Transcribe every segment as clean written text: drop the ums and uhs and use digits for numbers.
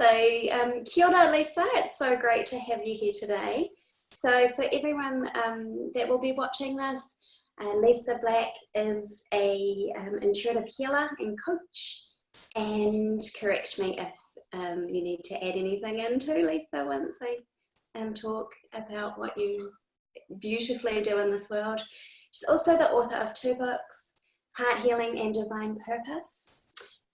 So kia ora, Lysa. It's so great to have you here today. So for everyone that will be watching this, Lysa Black is a intuitive healer and coach. And correct me if you need to add anything into, Lysa, once I talk about what you beautifully do in this world. She's also the author of 2 books, Heart Healing and Divine Purpose,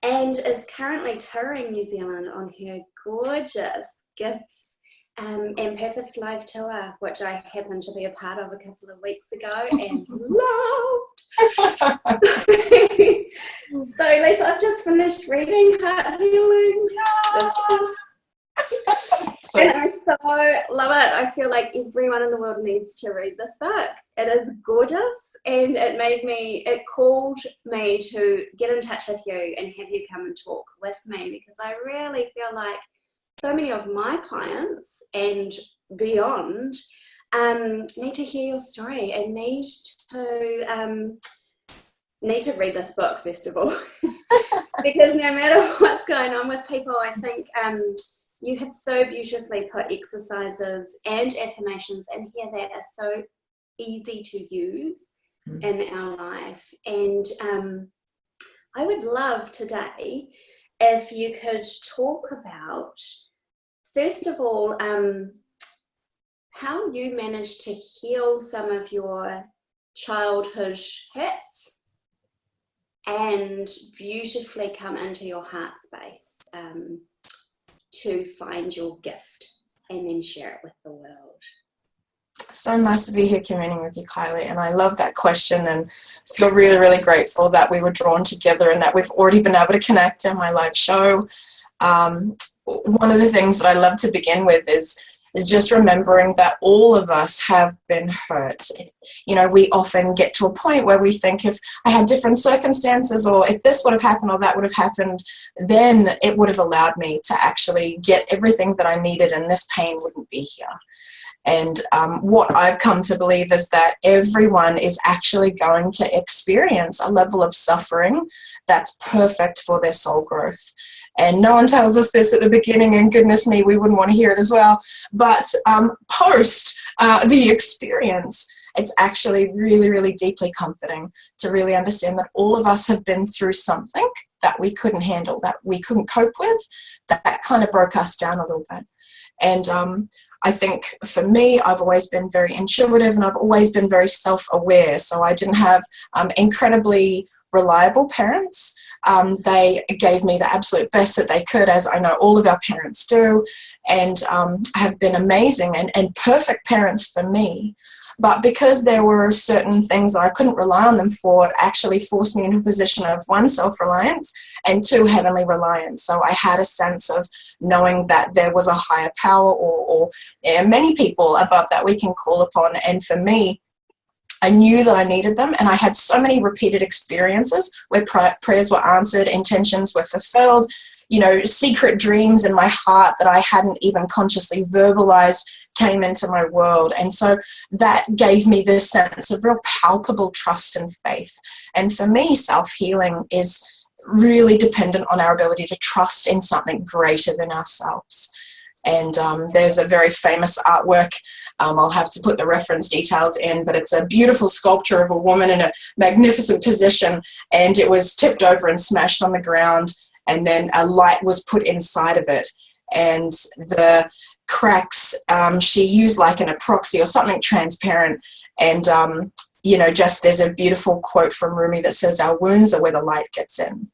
and is currently touring New Zealand on her gorgeous Gifts and Purpose live tour, which I happened to be a part of a couple of weeks ago and loved. So, Lysa, I've just finished reading Heart Healing. And I so love it. I feel like everyone in the world needs to read this book. It is gorgeous, and it called me to get in touch with you and have you come and talk with me, because I really feel like so many of my clients and beyond need to hear your story and need to read this book, first of all. Because no matter what's going on with people, I think you have so beautifully put exercises and affirmations in here that are so easy to use in our life. And I would love today if you could talk about, first of all, how you managed to heal some of your childhood hurts and beautifully come into your heart space to find your gift and then share it with the world. So nice to be here communing with you, Kylie, and I love that question and feel really, really grateful that we were drawn together and that we've already been able to connect in my live show. One of the things that I love to begin with is just remembering that all of us have been hurt. You know, we often get to a point where we think, if I had different circumstances, or if this would have happened or that would have happened, then it would have allowed me to actually get everything that I needed and this pain wouldn't be here. And what I've come to believe is that everyone is actually going to experience a level of suffering that's perfect for their soul growth. And no one tells us this at the beginning, and goodness me, we wouldn't want to hear it as well. But post the experience, it's actually really, really deeply comforting to really understand that all of us have been through something that we couldn't handle, that we couldn't cope with, that kind of broke us down a little bit. And I think for me, I've always been very intuitive and I've always been very self-aware. So I didn't have incredibly reliable parents. They gave me the absolute best that they could, as I know all of our parents do, and have been amazing and perfect parents for me. But because there were certain things I couldn't rely on them for, it actually forced me into a position of 1, self-reliance, and 2, heavenly reliance. So I had a sense of knowing that there was a higher power or many people above that we can call upon. And for me, I knew that I needed them, and I had so many repeated experiences where prayers were answered, intentions were fulfilled, you know, secret dreams in my heart that I hadn't even consciously verbalized came into my world. And so that gave me this sense of real palpable trust and faith. And for me, self-healing is really dependent on our ability to trust in something greater than ourselves. And there's a very famous artwork, I'll have to put the reference details in, but it's a beautiful sculpture of a woman in a magnificent position, and it was tipped over and smashed on the ground, and then a light was put inside of it. And the cracks, she used like an epoxy or something transparent, and you know, just there's a beautiful quote from Rumi that says, "Our wounds are where the light gets in."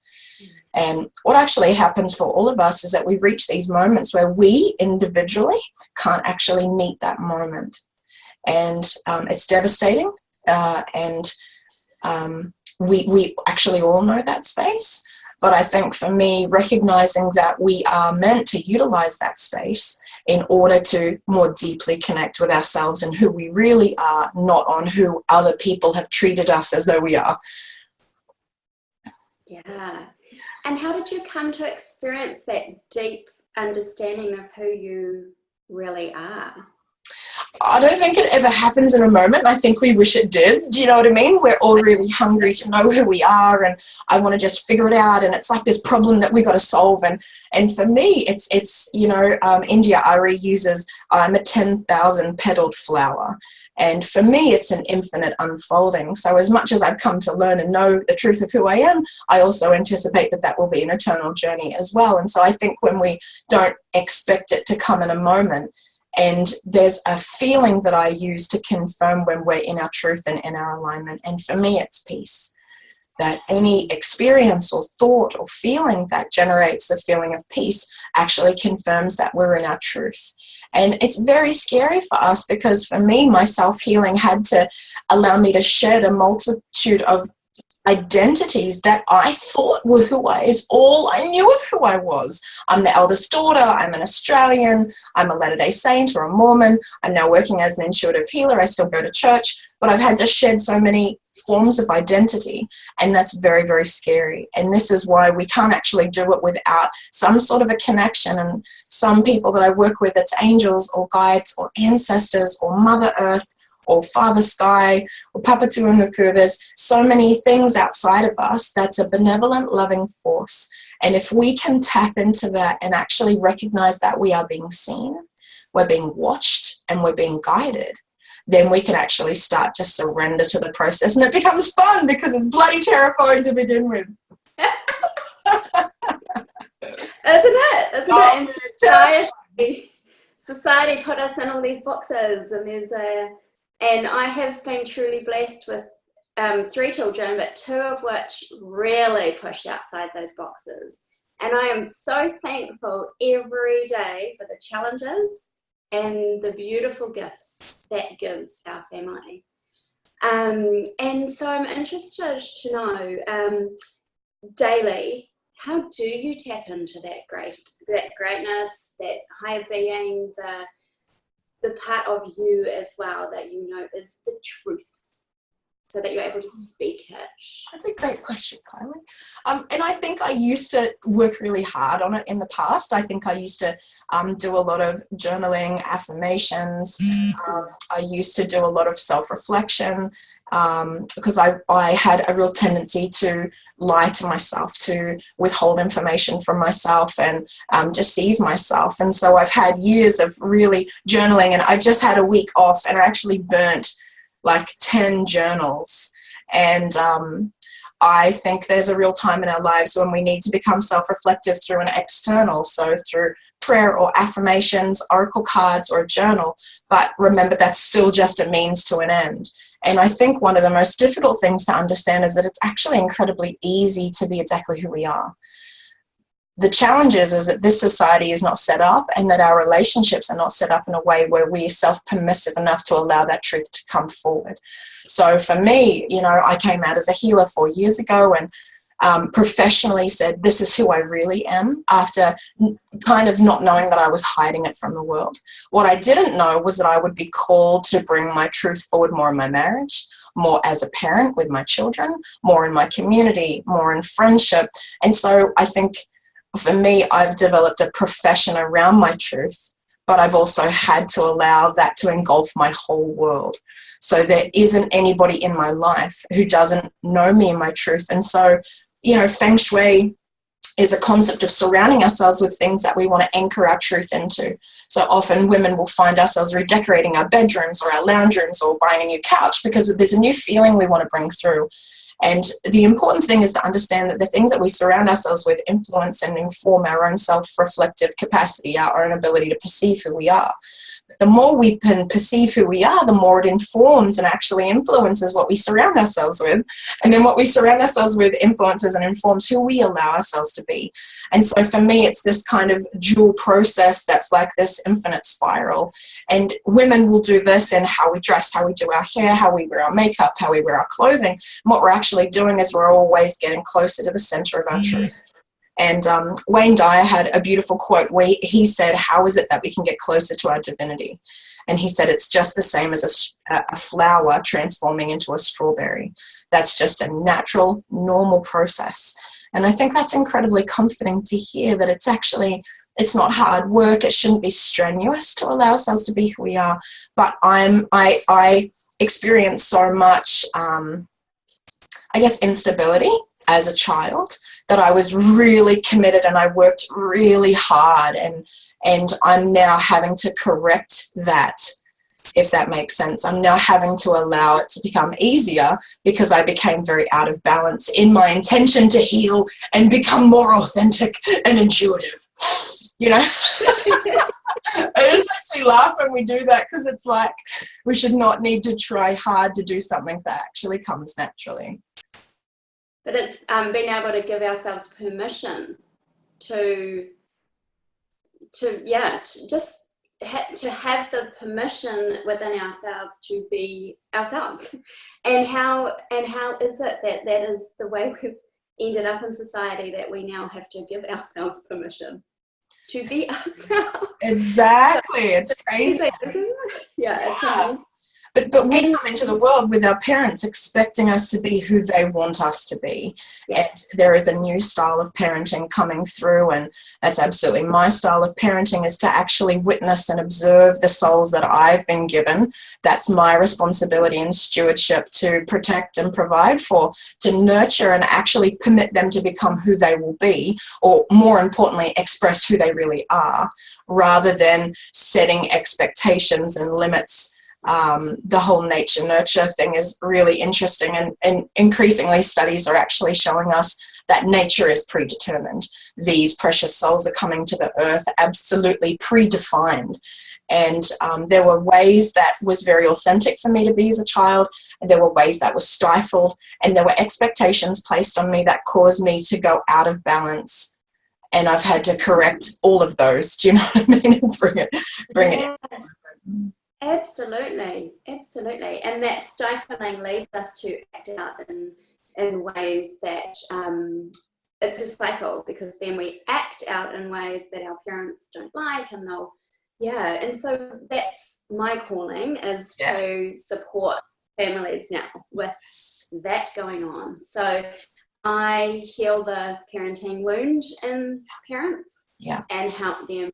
And what actually happens for all of us is that we reach these moments where we individually can't actually meet that moment. And it's devastating. And we actually all know that space. But I think for me, recognizing that we are meant to utilize that space in order to more deeply connect with ourselves and who we really are, not on who other people have treated us as though we are. Yeah. And how did you come to experience that deep understanding of who you really are? I don't think it ever happens in a moment. I think we wish it did. Do you know what I mean? We're all really hungry to know who we are, and I want to just figure it out. And it's like this problem that we got to solve. And for me, it's India Ari uses, I'm a 10,000 petaled flower. And for me, it's an infinite unfolding. So as much as I've come to learn and know the truth of who I am, I also anticipate that that will be an eternal journey as well. And so I think when we don't expect it to come in a moment, and there's a feeling that I use to confirm when we're in our truth and in our alignment. And for me, it's peace. That any experience or thought or feeling that generates the feeling of peace actually confirms that we're in our truth. And it's very scary for us, because for me, my self-healing had to allow me to shed a multitude of identities that I thought were who is all I knew of who I was. I'm the eldest daughter, I'm an Australian, I'm a Latter-day Saint or a Mormon, I'm now working as an intuitive healer, I still go to church, but I've had to shed so many forms of identity, and that's very, very scary. And this is why we can't actually do it without some sort of a connection. And some people that I work with, it's angels or guides or ancestors or Mother Earth or Father Sky, or Papa Tuanuku. There's so many things outside of us that's a benevolent, loving force. And if we can tap into that and actually recognize that we are being seen, we're being watched, and we're being guided, then we can actually start to surrender to the process. And it becomes fun, because it's bloody terrifying to begin with. Isn't it? And society put us in all these boxes, and I have been truly blessed with 3 children, but 2 of which really push outside those boxes. And I am so thankful every day for the challenges and the beautiful gifts that gives our family. And so I'm interested to know, daily, how do you tap into that greatness, that higher being, the part of you as well that you know is the truth, so that you're able to speak it? That's a great question, Kylie. And I think I used to work really hard on it in the past. I think I used to do a lot of journaling, affirmations. I used to do a lot of self-reflection, because I had a real tendency to lie to myself, to withhold information from myself, and deceive myself. And so I've had years of really journaling, and I just had a week off, and I actually burnt like 10 journals. And I think there's a real time in our lives when we need to become self-reflective through an external, so through prayer or affirmations, oracle cards, or a journal. But remember, that's still just a means to an end. And I think one of the most difficult things to understand is that it's actually incredibly easy to be exactly who we are. The challenge is that this society is not set up, and that our relationships are not set up in a way where we're self-permissive enough to allow that truth to come forward. So for me, I came out as a healer 4 years ago, and professionally said, this is who I really am, after kind of not knowing that I was hiding it from the world. What I didn't know was that I would be called to bring my truth forward more in my marriage, more as a parent with my children, more in my community, more in friendship. And so I think for me, I've developed a profession around my truth, but I've also had to allow that to engulf my whole world. So there isn't anybody in my life who doesn't know me and my truth. And so, Feng Shui is a concept of surrounding ourselves with things that we want to anchor our truth into. So often women will find ourselves redecorating our bedrooms or our lounge rooms, or buying a new couch, because there's a new feeling we want to bring through. And the important thing is to understand that the things that we surround ourselves with influence and inform our own self-reflective capacity, our own ability to perceive who we are. The more we can perceive who we are, the more it informs and actually influences what we surround ourselves with. And then what we surround ourselves with influences and informs who we allow ourselves to be. And so for me, it's this kind of dual process that's like this infinite spiral. And women will do this in how we dress, how we do our hair, how we wear our makeup, how we wear our clothing. And what we're actually doing is we're always getting closer to the center of our truth. And Wayne Dyer had a beautiful quote where he said, how is it that we can get closer to our divinity? And he said, it's just the same as a flower transforming into a strawberry. That's just a natural, normal process. And I think that's incredibly comforting to hear, that it's actually It's not hard work. It shouldn't be strenuous to allow ourselves to be who we are. But I experienced so much, I guess, instability as a child, that I was really committed and I worked really hard, and I'm now having to correct that, if that makes sense. I'm now having to allow it to become easier because I became very out of balance in my intention to heal and become more authentic and intuitive. You know, it just makes me laugh when we do that, because it's like we should not need to try hard to do something that actually comes naturally. But it's being able to give ourselves permission to have the permission within ourselves to be ourselves. And how is it that is the way we've ended up in society, that we now have to give ourselves permission to be ourselves? Exactly. It's crazy. Yeah, it's amazing. But we come into the world with our parents expecting us to be who they want us to be. Yes. And there is a new style of parenting coming through, and that's absolutely my style of parenting, is to actually witness and observe the souls that I've been given. That's my responsibility and stewardship to protect and provide for, to nurture and actually permit them to become who they will be, or more importantly, express who they really are, rather than setting expectations and limits. The whole nature nurture thing is really interesting, and increasingly studies are actually showing us that nature is predetermined. These precious souls are coming to the earth absolutely predefined, and there were ways that was very authentic for me to be as a child, and there were ways that were stifled, and there were expectations placed on me that caused me to go out of balance, and I've had to correct all of those. Do you know what I mean? And bring it in. Absolutely. And that stifling leads us to act out in ways that it's a cycle, because then we act out in ways that our parents don't like, and and so that's my calling, is to support families now with that going on. So I heal the parenting wound in parents and help them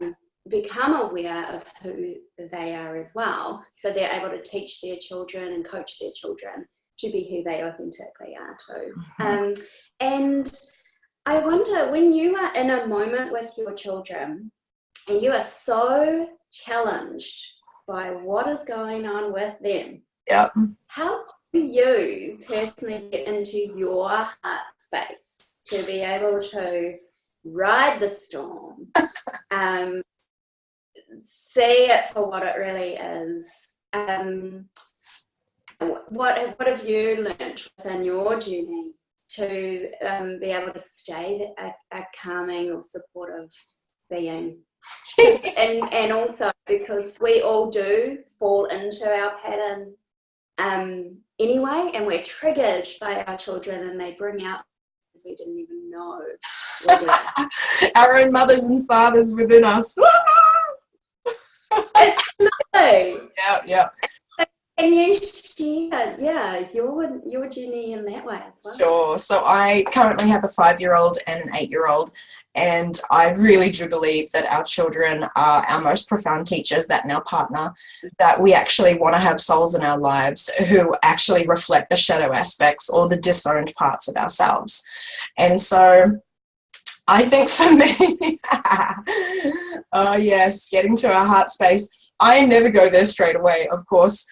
become aware of who they are as well, so they're able to teach their children and coach their children to be who they authentically are too. And I wonder, when you are in a moment with your children and you are so challenged by what is going on with them, how do you personally get into your heart space to be able to ride the storm, see it for what it really is? What have you learned within your journey to be able to stay a calming or supportive being? and also, because we all do fall into our pattern anyway, and we're triggered by our children, and they bring out things we didn't even know were there. Our own mothers and fathers within us. Absolutely. Yeah. Can you share, your journey in that way as well? Sure. So I currently have a 5-year-old and an 8-year-old, and I really do believe that our children are our most profound teachers, that and our partner, that we actually want to have souls in our lives who actually reflect the shadow aspects or the disowned parts of ourselves. And so I think for me, getting to our heart space, I never go there straight away, of course.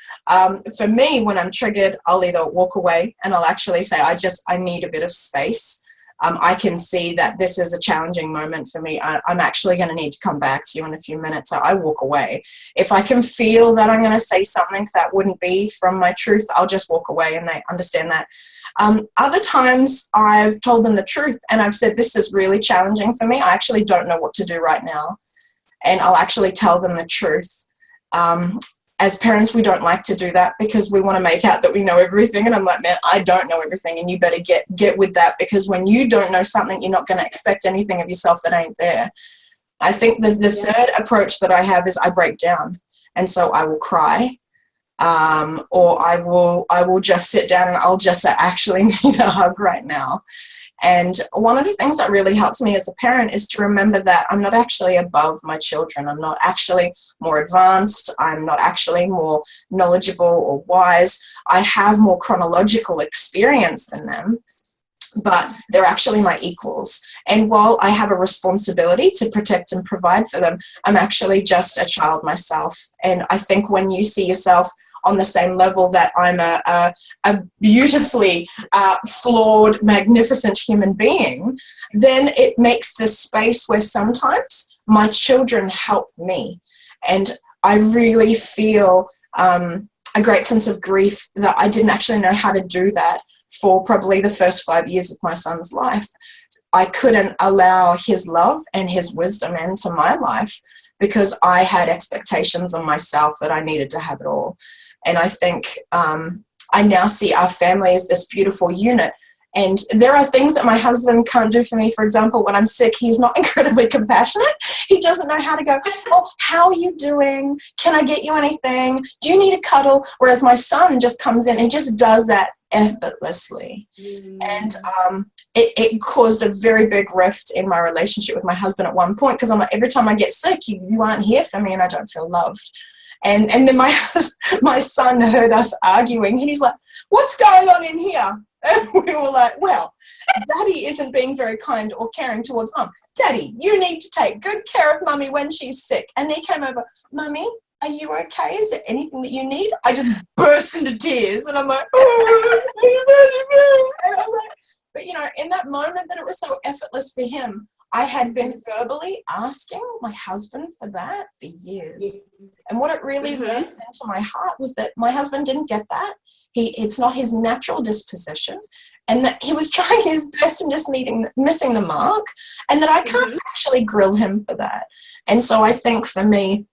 For me, when I'm triggered, I'll either walk away and I'll actually say, I need a bit of space. I can see that this is a challenging moment for me. I'm actually going to need to come back to you in a few minutes. So I walk away. If I can feel that I'm going to say something that wouldn't be from my truth, I'll just walk away, and they understand that. Other times I've told them the truth and I've said, this is really challenging for me. I actually don't know what to do right now. And I'll actually tell them the truth. As parents, we don't like to do that because we want to make out that we know everything. And I'm like, man, I don't know everything, and you better get with that, because when you don't know something, you're not going to expect anything of yourself that ain't there. I think the third approach that I have is I break down. And so I will cry, or I will just sit down and I'll just say, I actually need a hug right now. And one of the things that really helps me as a parent is to remember that I'm not actually above my children. I'm not actually more advanced. I'm not actually more knowledgeable or wise. I have more chronological experience than them, but they're actually my equals. And while I have a responsibility to protect and provide for them, I'm actually just a child myself. And I think when you see yourself on the same level that I'm a beautifully flawed, magnificent human being, then it makes this space where sometimes my children help me. And I really feel a great sense of grief that I didn't actually know how to do that for probably the first 5 years of my son's life. I couldn't allow his love and his wisdom into my life because I had expectations on myself that I needed to have it all. And I think I now see our family as this beautiful unit. And there are things that my husband can't do for me. For example, when I'm sick, he's not incredibly compassionate. He doesn't know how to go, oh, how are you doing? Can I get you anything? Do you need a cuddle? Whereas my son just comes in and just does that effortlessly. And it caused a very big rift in my relationship with my husband at one point, because I'm like, every time I get sick, you aren't here for me and I don't feel loved. And then my son heard us arguing and he's like, what's going on in here? And we were like, well, Daddy isn't being very kind or caring towards Mum. Daddy, you need to take good care of Mummy when she's sick. And he came over, Mummy, are you okay? Is there anything that you need? I just burst into tears and I'm like, oh. And I was like, but in that moment that it was so effortless for him, I had been verbally asking my husband for that for years. And what it really landed into my heart was that my husband didn't get that. It's not his natural disposition, and that he was trying his best and just missing the mark, and that I can't actually grill him for that. And so I think for me,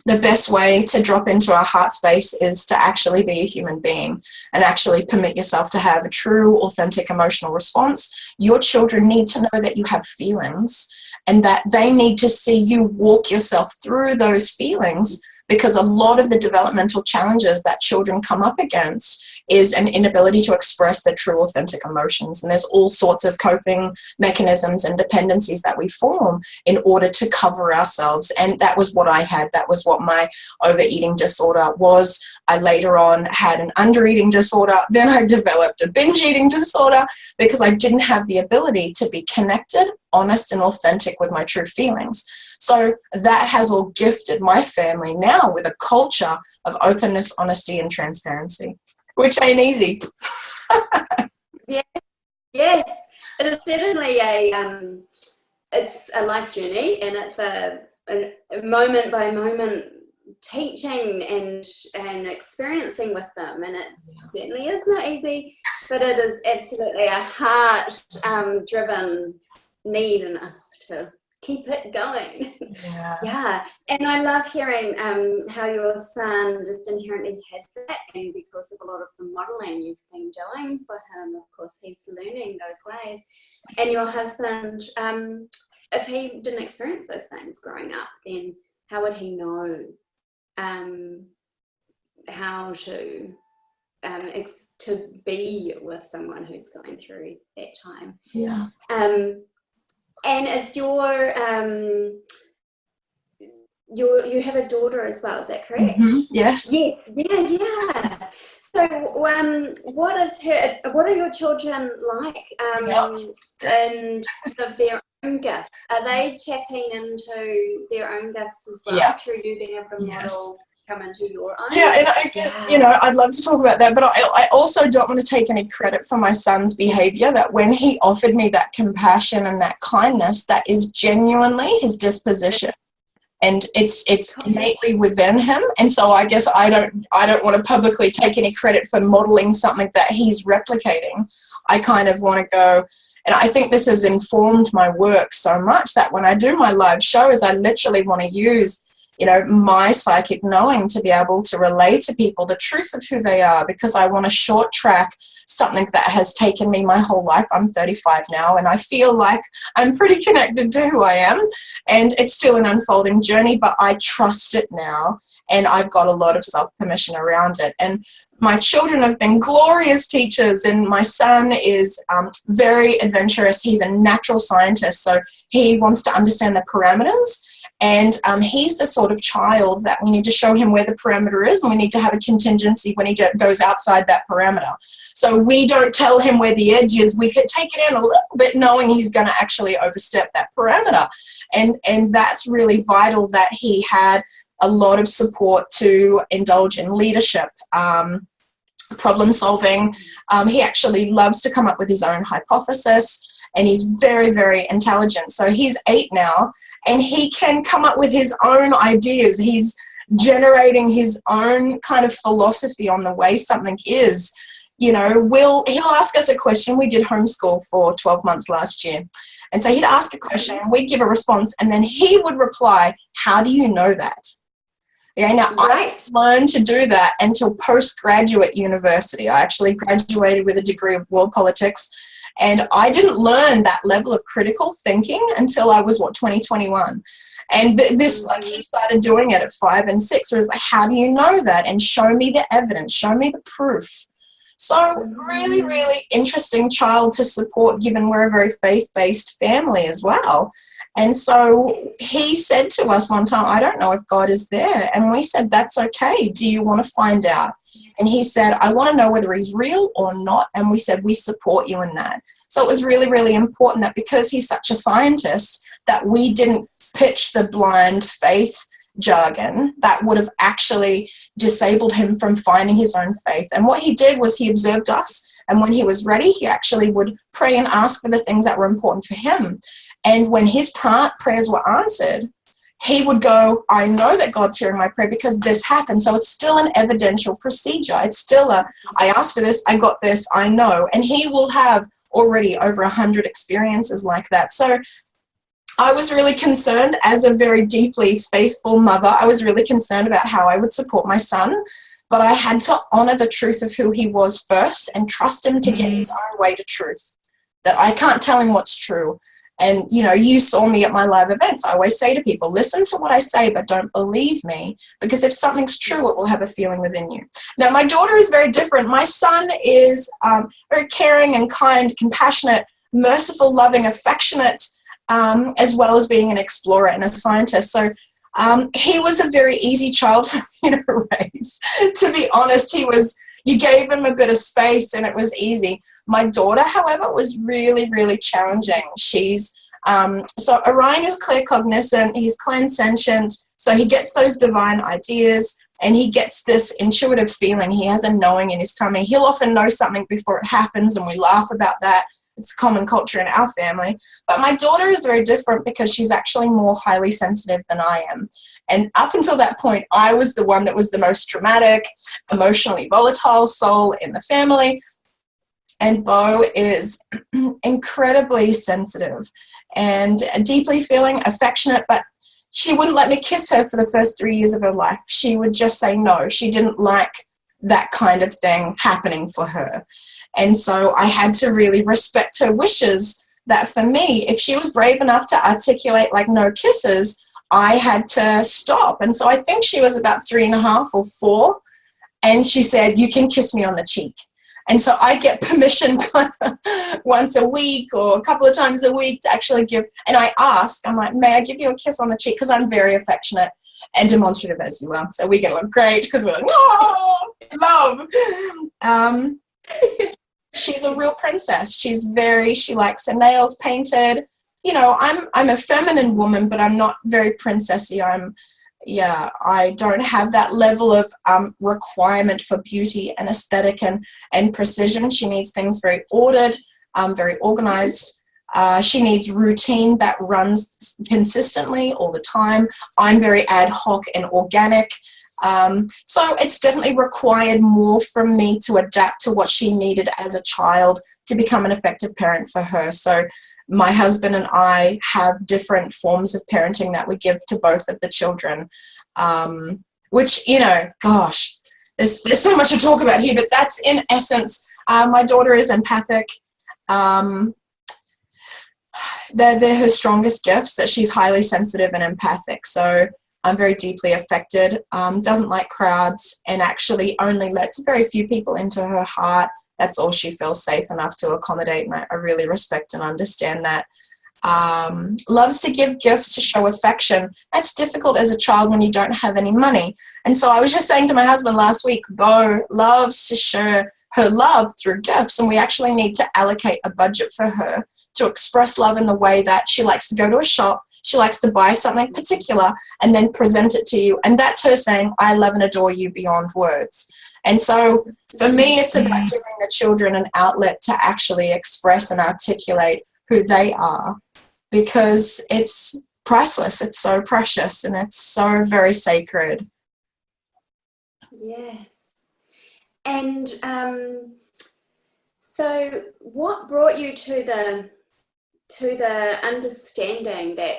the best way to drop into our heart space is to actually be a human being and actually permit yourself to have a true, authentic emotional response. Your children need to know that you have feelings and that they need to see you walk yourself through those feelings, because a lot of the developmental challenges that children come up against is an inability to express their true, authentic emotions. And there's all sorts of coping mechanisms and dependencies that we form in order to cover ourselves. And that was what I had. That was what my overeating disorder was. I later on had an undereating disorder. Then I developed a binge eating disorder because I didn't have the ability to be connected, honest, and authentic with my true feelings. So that has all gifted my family now with a culture of openness, honesty, and transparency, which ain't easy. Yes, it is certainly it's a life journey, and it's a moment by moment teaching and experiencing with them, and it certainly is not easy, but it is absolutely a heart driven need in us to keep it going. Yeah. And I love hearing how your son just inherently has that, and because of a lot of the modeling you've been doing for him, of course he's learning those ways. And your husband, if he didn't experience those things growing up, then how would he know how to be with someone who's going through that time? And is you have a daughter as well, is that correct? Yes. Yes. Yeah. So, what are your children like in terms of their own gifts? Are they tapping into their own gifts as well through you being able to model? Come into your own? Yeah, and I guess, I'd love to talk about that, but I also don't want to take any credit for my son's behavior, that when he offered me that compassion and that kindness, that is genuinely his disposition. And it's innately within him. And so I guess I don't want to publicly take any credit for modeling something that he's replicating. I kind of want to go, and I think this has informed my work so much that when I do my live shows, I literally want to use my psychic knowing to be able to relay to people the truth of who they are, because I want to short track something that has taken me my whole life. I'm 35 now, and I feel like I'm pretty connected to who I am, and it's still an unfolding journey, but I trust it now, and I've got a lot of self-permission around it. And my children have been glorious teachers, and my son is very adventurous. He's a natural scientist, so he wants to understand the parameters. And he's the sort of child that we need to show him where the parameter is, and we need to have a contingency when he goes outside that parameter. So we don't tell him where the edge is. We could take it in a little bit knowing he's going to actually overstep that parameter. And that's really vital that he had a lot of support to indulge in leadership, problem solving. He actually loves to come up with his own hypothesis. And he's very, very intelligent. So he's 8 now, and he can come up with his own ideas. He's generating his own kind of philosophy on the way something is. You know, he'll ask us a question. We did homeschool for 12 months last year. And so he'd ask a question, and we'd give a response, and then he would reply, "How do you know that?" Yeah, now I didn't learn to do that until postgraduate university. I actually graduated with a degree of world politics. And I didn't learn that level of critical thinking until I was, 2021. And this, like, he started doing it at 5 and 6, where it's like, how do you know that? And show me the evidence, show me the proof. So really, really interesting child to support, given we're a very faith-based family as well. And so he said to us one time, "I don't know if God is there." And we said, "That's okay. Do you want to find out?" And he said, "I want to know whether he's real or not." And we said, "We support you in that." So it was really, really important that because he's such a scientist, that we didn't pitch the blind faith jargon that would have actually disabled him from finding his own faith. And what he did was he observed us, and when he was ready, he actually would pray and ask for the things that were important for him. And when his prayers were answered, he would go, "I know that God's hearing my prayer because this happened." So it's still an evidential procedure. It's still I asked for this, I got this, I know. And he will have already over 100 experiences like that. So I was really concerned, as a very deeply faithful mother, I was really concerned about how I would support my son. But I had to honor the truth of who he was first and trust him to get his own way to truth. That I can't tell him what's true. And, you know, you saw me at my live events. I always say to people, listen to what I say, but don't believe me, because if something's true, it will have a feeling within you. Now, my daughter is very different. My son is very caring and kind, compassionate, merciful, loving, affectionate, as well as being an explorer and a scientist. So he was a very easy child for me to raise. To be honest, you gave him a bit of space and it was easy. My daughter, however, was really, really challenging. She's, so Orion is claircognizant, he's clairsentient, so he gets those divine ideas and he gets this intuitive feeling. He has a knowing in his tummy. He'll often know something before it happens, and we laugh about that. It's common culture in our family. But my daughter is very different because she's actually more highly sensitive than I am. And up until that point, I was the one that was the most dramatic, emotionally volatile soul in the family. And Bo is incredibly sensitive and deeply feeling, affectionate, but she wouldn't let me kiss her for the first 3 years of her life. She would just say no. She didn't like that kind of thing happening for her. And so I had to really respect her wishes, that for me, if she was brave enough to articulate like no kisses, I had to stop. And so I think she was about 3.5 or 4. And she said, "You can kiss me on the cheek." And so I get permission once a week or a couple of times a week to actually give. And I ask, I'm like, "May I give you a kiss on the cheek?" Because I'm very affectionate and demonstrative as you are. So we get along great because we're like, "Oh, love." She's a real princess. She likes her nails painted. You know, I'm a feminine woman, but I'm not very princessy. I don't have that level of requirement for beauty and aesthetic and precision. She needs things very ordered, very organized. She needs routine that runs consistently all the time. I'm very ad hoc and organic. So it's definitely required more from me to adapt to what she needed as a child to become an effective parent for her. So my husband and I have different forms of parenting that we give to both of the children, which, you know, gosh, there's so much to talk about here, but that's in essence My daughter is empathic. They're her strongest gifts, that she's highly sensitive and empathic. So I'm very deeply affected, doesn't like crowds, and actually only lets very few people into her heart. That's all she feels safe enough to accommodate, and I really respect and understand that. Loves to give gifts to show affection. That's difficult as a child when you don't have any money. And so I was just saying to my husband last week, Bo loves to share her love through gifts, and we actually need to allocate a budget for her to express love in the way that she likes to go to a shop, she likes to buy something particular and then present it to you. And that's her saying, I love and adore you beyond words. And so for me, it's about giving the children an outlet to actually express and articulate who they are, because it's priceless, it's so precious, and it's so very sacred. Yes. And so what brought you to the understanding that,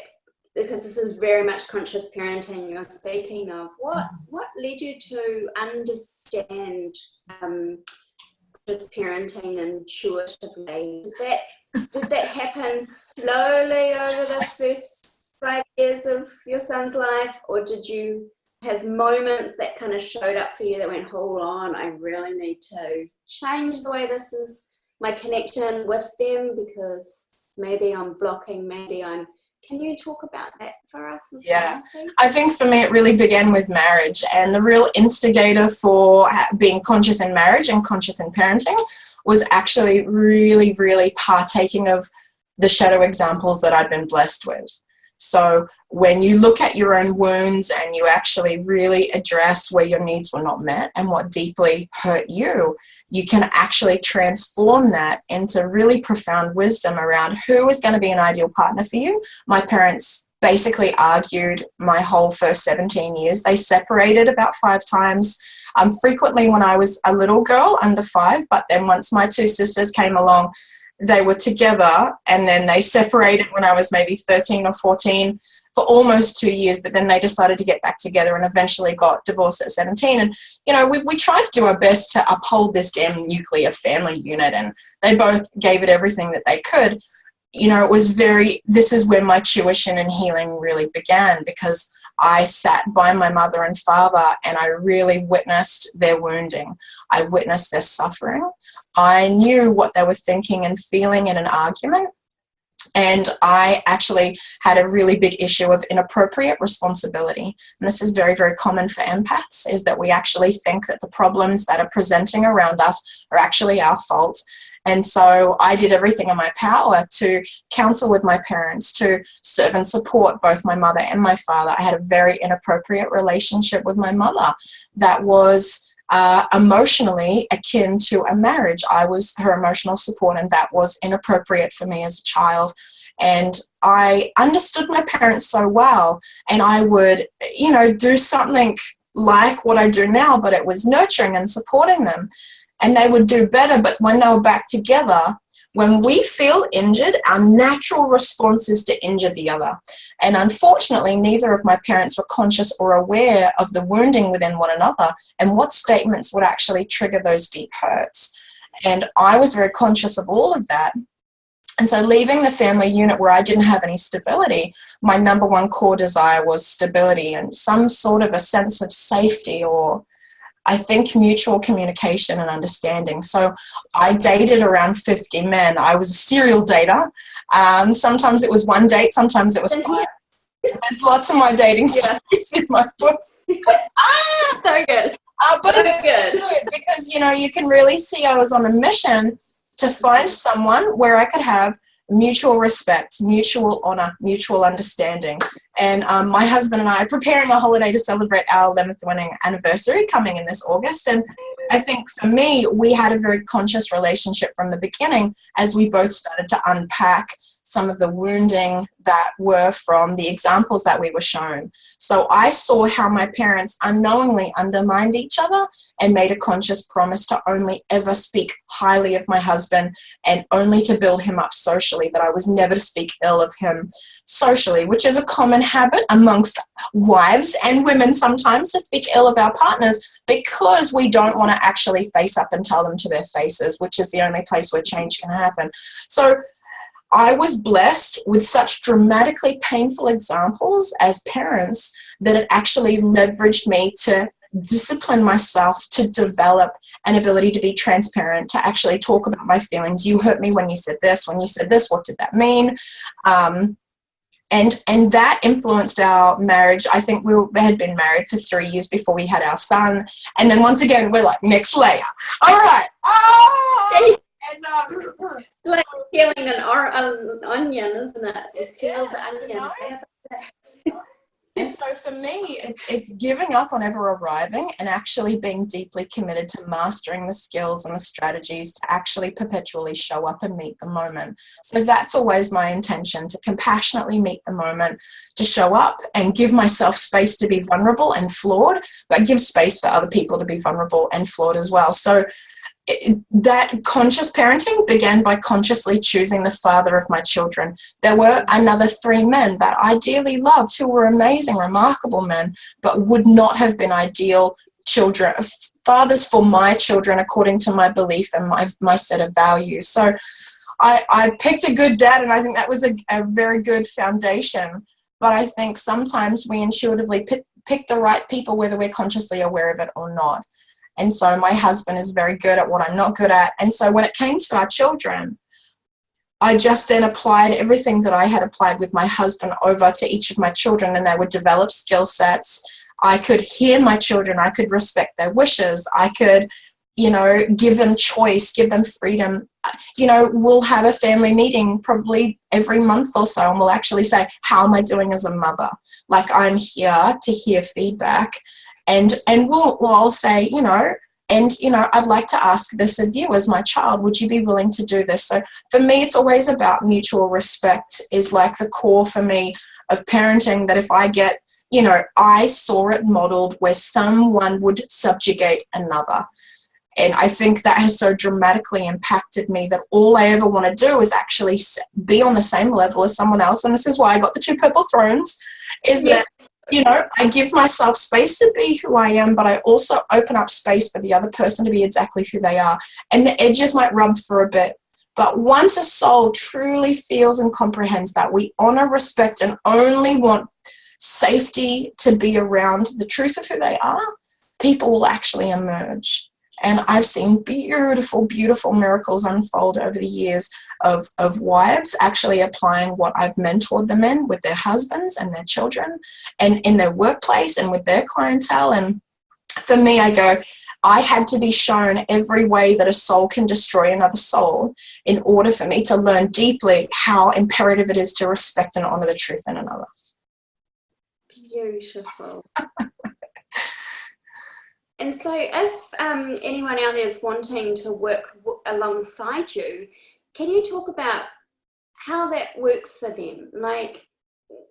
because this is very much conscious parenting you're speaking of, what led you to understand conscious parenting intuitively? Did that happen slowly over the first 5 years of your son's life, or did you have moments that kind of showed up for you that went, hold on, I really need to change the way this is my connection with them, because maybe I'm blocking, can you talk about that for us as well, please? I think for me it really began with marriage, and the real instigator for being conscious in marriage and conscious in parenting was actually really, really partaking of the shadow examples that I'd been blessed with. So when you look at your own wounds and you actually really address where your needs were not met and what deeply hurt you, you can actually transform that into really profound wisdom around who is going to be an ideal partner for you. My parents basically argued my whole first 17 years. They separated about 5 times, frequently when I was a little girl under 5, but then once my 2 sisters came along, they were together, and then they separated when I was maybe 13 or 14 for almost 2 years, but then they decided to get back together and eventually got divorced at 17. And, you know, we tried to do our best to uphold this damn nuclear family unit, and they both gave it everything that they could. You know, this is where my tuition and healing really began, because I sat by my mother and father and I really witnessed their wounding. I witnessed their suffering. I knew what they were thinking and feeling in an argument. And I actually had a really big issue of inappropriate responsibility. And this is very, very common for empaths, is that we actually think that the problems that are presenting around us are actually our fault. And so I did everything in my power to counsel with my parents, to serve and support both my mother and my father. I had a very inappropriate relationship with my mother that was emotionally akin to a marriage. I was her emotional support, and that was inappropriate for me as a child. And I understood my parents so well, and I would, you know, do something like what I do now, but it was nurturing and supporting them. And they would do better, but when they were back together, when we feel injured, our natural response is to injure the other. And unfortunately, neither of my parents were conscious or aware of the wounding within one another and what statements would actually trigger those deep hurts. And I was very conscious of all of that. And so leaving the family unit where I didn't have any stability, my number one core desire was stability and some sort of a sense of safety, or I think mutual communication and understanding. So I dated around 50 men. I was a serial dater. Sometimes it was one date, sometimes it was 5. There's lots of my dating stories in my book. So good. But it's good because, you know, you can really see I was on a mission to find someone where I could have mutual respect, mutual honor, mutual understanding. And my husband and I are preparing a holiday to celebrate our 11th wedding anniversary coming in this August. And I think for me, we had a very conscious relationship from the beginning as we both started to unpack some of the wounding that were from the examples that we were shown. So I saw how my parents unknowingly undermined each other and made a conscious promise to only ever speak highly of my husband and only to build him up socially, that I was never to speak ill of him socially, which is a common habit amongst wives and women sometimes, to speak ill of our partners because we don't want to actually face up and tell them to their faces, which is the only place where change can happen. So I was blessed with such dramatically painful examples as parents that it actually leveraged me to discipline myself, to develop an ability to be transparent, to actually talk about my feelings. You hurt me when you said this. When you said this, what did that mean? And that influenced our marriage. I think we had been married for 3 years before we had our son. And then once again, we're like, next layer. All right. Oh! And, like peeling an onion, isn't it? You peel the onion. And so for me, it's giving up on ever arriving and actually being deeply committed to mastering the skills and the strategies to actually perpetually show up and meet the moment. So that's always my intention, to compassionately meet the moment, to show up and give myself space to be vulnerable and flawed, but give space for other people to be vulnerable and flawed as well. So that conscious parenting began by consciously choosing the father of my children. There were another 3 men that I dearly loved, who were amazing, remarkable men, but would not have been ideal fathers for my children according to my belief and my set of values. So I picked a good dad, and I think that was a very good foundation. But I think sometimes we intuitively pick the right people, whether we're consciously aware of it or not. And so my husband is very good at what I'm not good at. And so when it came to our children, I just then applied everything that I had applied with my husband over to each of my children, and they would develop skill sets. I could hear my children. I could respect their wishes. I could, give them choice, give them freedom. We'll have a family meeting probably every month or so, and we'll actually say, how am I doing as a mother? Like, I'm here to hear feedback. And we'll all say, I'd like to ask this of you as my child. Would you be willing to do this? So for me, it's always about mutual respect is like the core for me of parenting, that if I get, I saw it modeled where someone would subjugate another. And I think that has so dramatically impacted me that all I ever want to do is actually be on the same level as someone else. And this is why I got the 2 purple thrones, is that, I give myself space to be who I am, but I also open up space for the other person to be exactly who they are. And the edges might rub for a bit. But once a soul truly feels and comprehends that we honor, respect, and only want safety to be around the truth of who they are, people will actually emerge. And I've seen beautiful, beautiful miracles unfold over the years of wives actually applying what I've mentored them in with their husbands and their children and in their workplace and with their clientele. And for me, I go, I had to be shown every way that a soul can destroy another soul in order for me to learn deeply how imperative it is to respect and honor the truth in another. Beautiful. And so if anyone out there is wanting to work alongside you, can you talk about how that works for them? Like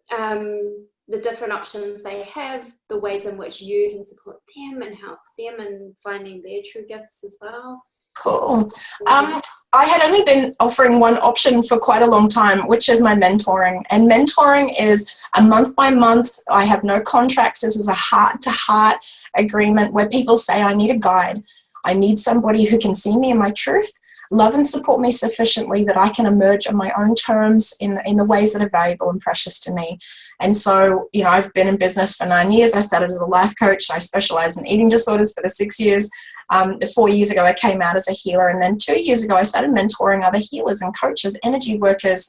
the different options they have, the ways in which you can support them and help them in finding their true gifts as well? Cool. I had only been offering one option for quite a long time, which is my mentoring. And mentoring is a month by month. I have no contracts. This is a heart-to-heart agreement where people say, I need a guide. I need somebody who can see me in my truth, love and support me sufficiently that I can emerge on my own terms in the ways that are valuable and precious to me. And so, I've been in business for 9 years. I started as a life coach. I specialize in eating disorders for the 6 years. 4 years ago, I came out as a healer. And then 2 years ago, I started mentoring other healers and coaches, energy workers,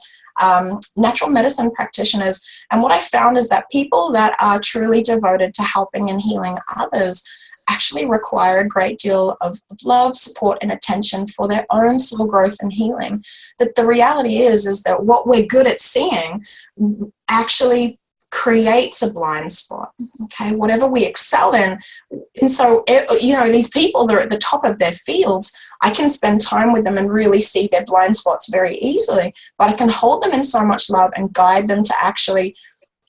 natural medicine practitioners. And what I found is that people that are truly devoted to helping and healing others actually require a great deal of love, support, and attention for their own soul growth and healing. That the reality is that what we're good at seeing actually creates a blind spot. Okay, whatever we excel in, And so, you know, these people that are at the top of their fields, I can spend time with them and really see their blind spots very easily, but I can hold them in so much love and guide them to actually,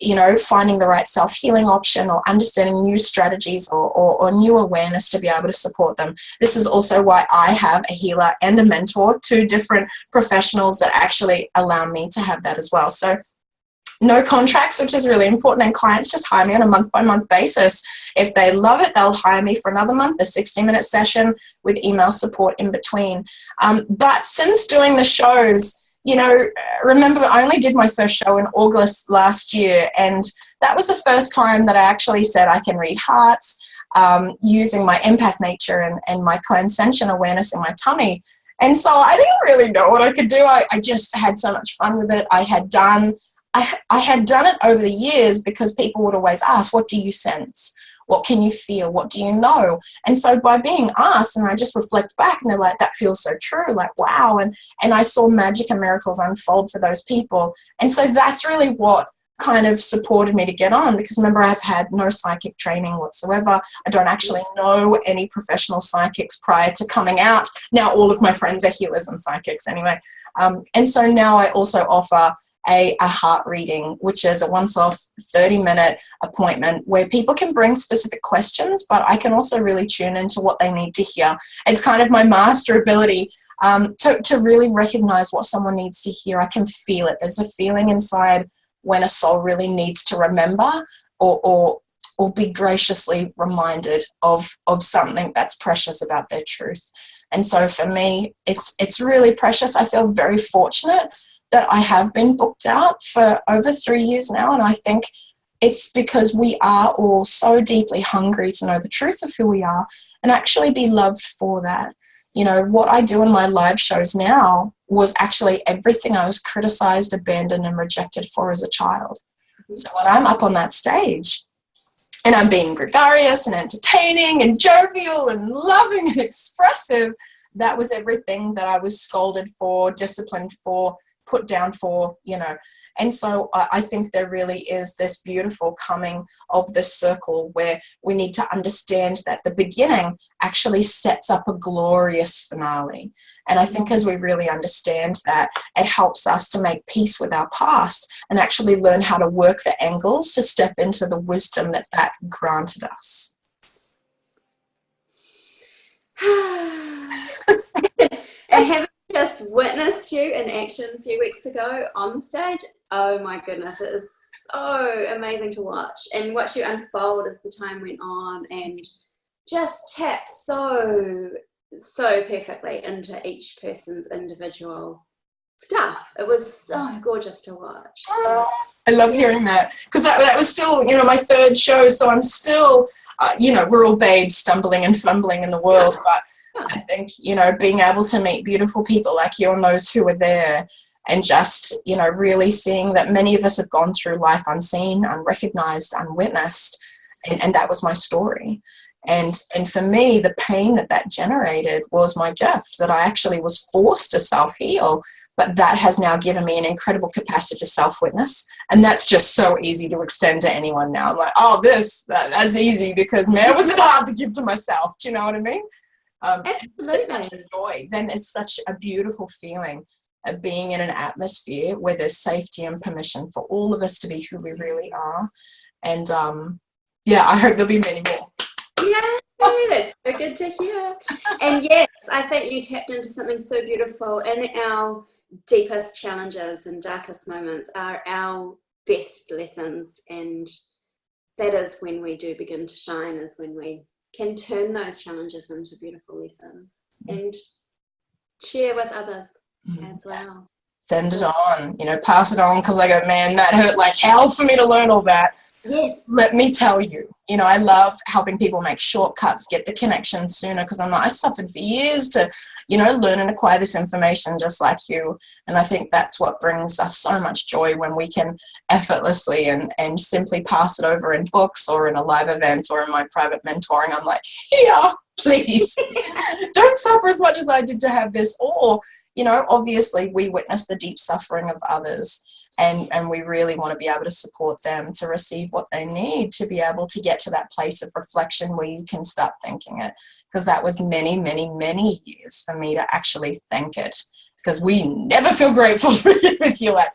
you know, finding the right self-healing option or understanding new strategies or new awareness to be able to support them. This is also why I have a healer and a mentor, two different professionals that actually allow me to have that as well. So no contracts, which is really important, and clients just hire me on a month-by-month basis. If they love it, they'll hire me for another month, a 60-minute session with email support in between. But since doing the shows, you know, remember I only did my first show in August last year, and that was the first time that I actually said I can read hearts using my empath nature and my clansential awareness in my tummy. And so I didn't really know what I could do. I just had so much fun with it. I had done it over the years because people would always ask, what do you sense? What can you feel? What do you know? And so by being asked, and I just reflect back, and they're like, that feels so true, like, wow. And I saw magic and miracles unfold for those people. And so that's really what kind of supported me to get on, because remember, I've had no psychic training whatsoever. I don't actually know any professional psychics prior to coming out. Now all of my friends are healers and psychics anyway. And so now I also offer a heart reading, which is a once-off 30-minute appointment where people can bring specific questions, but I can also really tune into what they need to hear. It's kind of my master ability to really recognize what someone needs to hear. I can feel it. There's a feeling inside when a soul really needs to remember or be graciously reminded of something that's precious about their truth. And so for me, it's really precious. I feel very fortunate that I have been booked out for over 3 years now, and I think it's because we are all so deeply hungry to know the truth of who we are and actually be loved for that. You know, what I do in my live shows now was actually everything I was criticized, abandoned, and rejected for as a child. So when I'm up on that stage and I'm being gregarious and entertaining and jovial and loving and expressive, that was everything that I was scolded for, disciplined for, put down for, you know. And so I think there really is this beautiful coming of the circle where we need to understand that the beginning actually sets up a glorious finale. And I think as we really understand that, it helps us to make peace with our past and actually learn how to work the angles to step into the wisdom that granted us. And having just witnessed you in action a few weeks ago on the stage, oh my goodness, it is so amazing to watch and watch you unfold as the time went on and just tap so perfectly into each person's individual stuff. It was so gorgeous to watch. I love hearing that, because that was still, you know, my third show, so I'm still, you know, we're all babes stumbling and fumbling in the world, but I think, you know, being able to meet beautiful people like you and those who were there, and just, you know, really seeing that many of us have gone through life unseen, unrecognized, unwitnessed, and that was my story. And for me, the pain that generated was my gift, that I actually was forced to self-heal, but that has now given me an incredible capacity to self-witness, and that's just so easy to extend to anyone now. I'm like, oh, that's easy, because man, was it hard to give to myself, do you know what I mean? It's such a joy. Then it's such a beautiful feeling of being in an atmosphere where there's safety and permission for all of us to be who we really are. And yeah, I hope there'll be many more. Yeah, that's so good to hear. And yes, I think you tapped into something so beautiful. In our deepest challenges and darkest moments are our best lessons, and that is when we do begin to shine, is when we can turn those challenges into beautiful lessons and share with others as well. Send it on, you know, pass it on, because I go, man, that hurt like hell for me to learn all that. Yes. Let me tell you, you know, I love helping people make shortcuts, get the connection sooner, because I suffered for years to, you know, learn and acquire this information just like you. And I think that's what brings us so much joy, when we can effortlessly and simply pass it over in books or in a live event or in my private mentoring. I'm like, here, please, don't suffer as much as I did to have this. Or, you know, obviously we witness the deep suffering of others. And we really want to be able to support them to receive what they need to be able to get to that place of reflection where you can start thanking it. Because that was many, many, many years for me to actually thank it. Because we never feel grateful with you, like,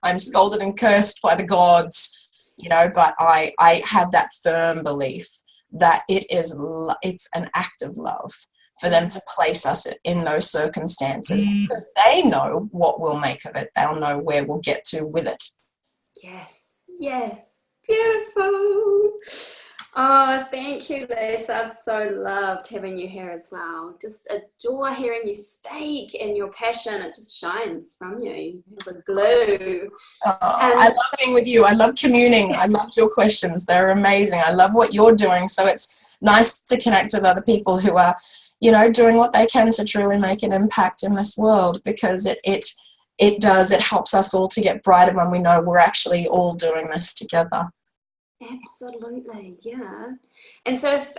I'm scolded and cursed by the gods, you know, but I had that firm belief that it's an act of love for them to place us in those circumstances, because they know what we'll make of it. They'll know where we'll get to with it. Yes, yes, beautiful. Oh, thank you, Lysa. I've so loved having you here as well. Just adore hearing you speak, and your passion, it just shines from you. You have a glow. I love being with you. I love communing. I loved your questions. They're amazing. I love what you're doing. So it's nice to connect with other people who are, you know, doing what they can to truly make an impact in this world, because it helps us all to get brighter when we know we're actually all doing this together. Absolutely, yeah. And so if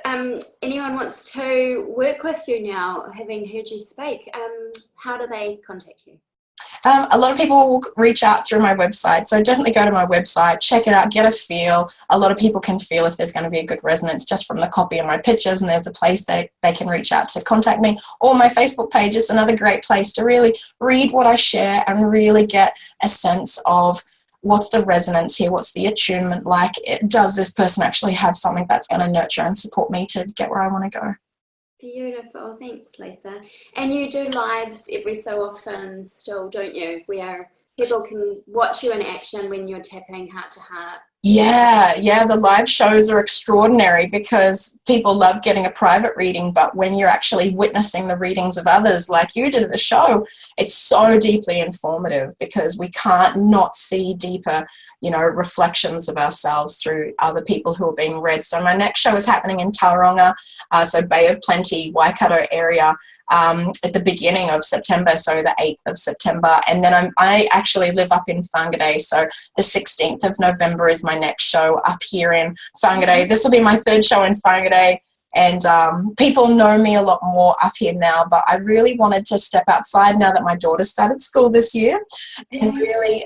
anyone wants to work with you now, having heard you speak, how do they contact you? A lot of people will reach out through my website, so definitely go to my website, check it out, get a feel. A lot of people can feel if there's going to be a good resonance just from the copy of my pictures, and there's a place they can reach out to contact me. Or my Facebook page, it's another great place to really read what I share and really get a sense of what's the resonance here, what's the attunement like. Does this person actually have something that's going to nurture and support me to get where I want to go? Beautiful, thanks, Lysa. And you do lives every so often still, don't you, where people can watch you in action when you're tapping heart to heart? Yeah, the live shows are extraordinary because people love getting a private reading, but when you're actually witnessing the readings of others like you did at the show, it's so deeply informative, because we can't not see deeper, you know, reflections of ourselves through other people who are being read. So my next show is happening in Tauranga, so Bay of Plenty, Waikato area, at the beginning of September, so the 8th of September. And then I actually live up in Whangarei, so the 16th of November is my next show up here in Whangarei. This will be my third show in Whangarei, and people know me a lot more up here now, but I really wanted to step outside now that my daughter started school this year, and really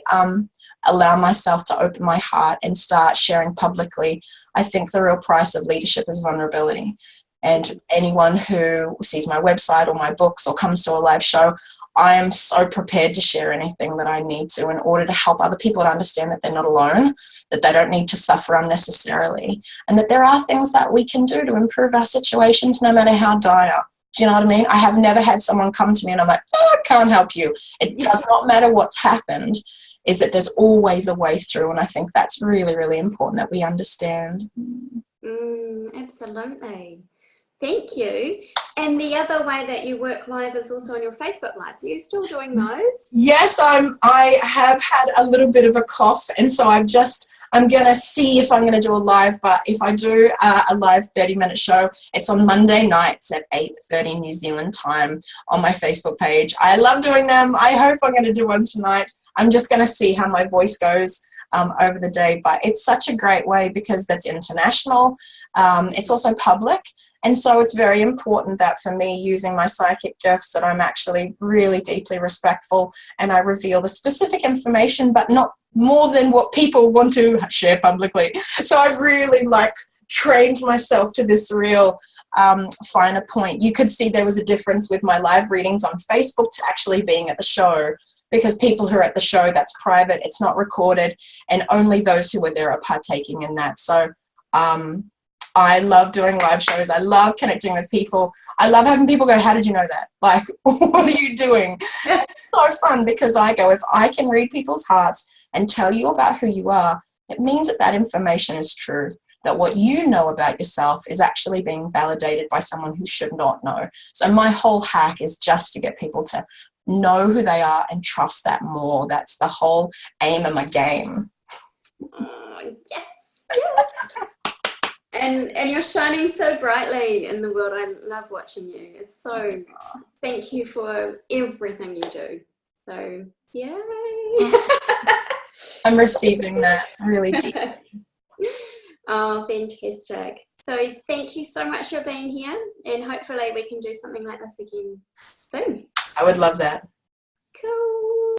allow myself to open my heart and start sharing publicly. I think the real price of leadership is vulnerability. And anyone who sees my website or my books or comes to a live show, I am so prepared to share anything that I need to in order to help other people to understand that they're not alone, that they don't need to suffer unnecessarily, and that there are things that we can do to improve our situations no matter how dire. Do you know what I mean? I have never had someone come to me and I'm like, I can't help you. It does not matter what's happened, is that there's always a way through, and I think that's really, really important that we understand. Absolutely. Thank you. And the other way that you work live is also on your Facebook Lives. Are you still doing those? Yes, I have had a little bit of a cough, and so I'm going to see if I'm going to do a live, but if I do a live 30-minute show, it's on Monday nights at 8:30 New Zealand time on my Facebook page. I love doing them. I hope I'm going to do one tonight. I'm just going to see how my voice goes over the day, but it's such a great way because that's international. It's also public. And so it's very important that for me, using my psychic gifts, that I'm actually really deeply respectful and I reveal the specific information, but not more than what people want to share publicly. So I've really trained myself to this real finer point. You could see there was a difference with my live readings on Facebook to actually being at the show, because people who are at the show, that's private, it's not recorded, and only those who are there are partaking in that. So I love doing live shows. I love connecting with people. I love having people go, how did you know that? Like, what are you doing? It's so fun because I go, if I can read people's hearts and tell you about who you are, it means that that information is true, that what you know about yourself is actually being validated by someone who should not know. So my whole hack is just to get people to know who they are and trust that more. That's the whole aim of my game. Oh, yes. And you're shining so brightly in the world. I love watching you. It's so, thank you for everything you do. So, yay. I'm receiving that really deep. Oh, fantastic. So thank you so much for being here, and hopefully we can do something like this again soon. I would love that. Cool.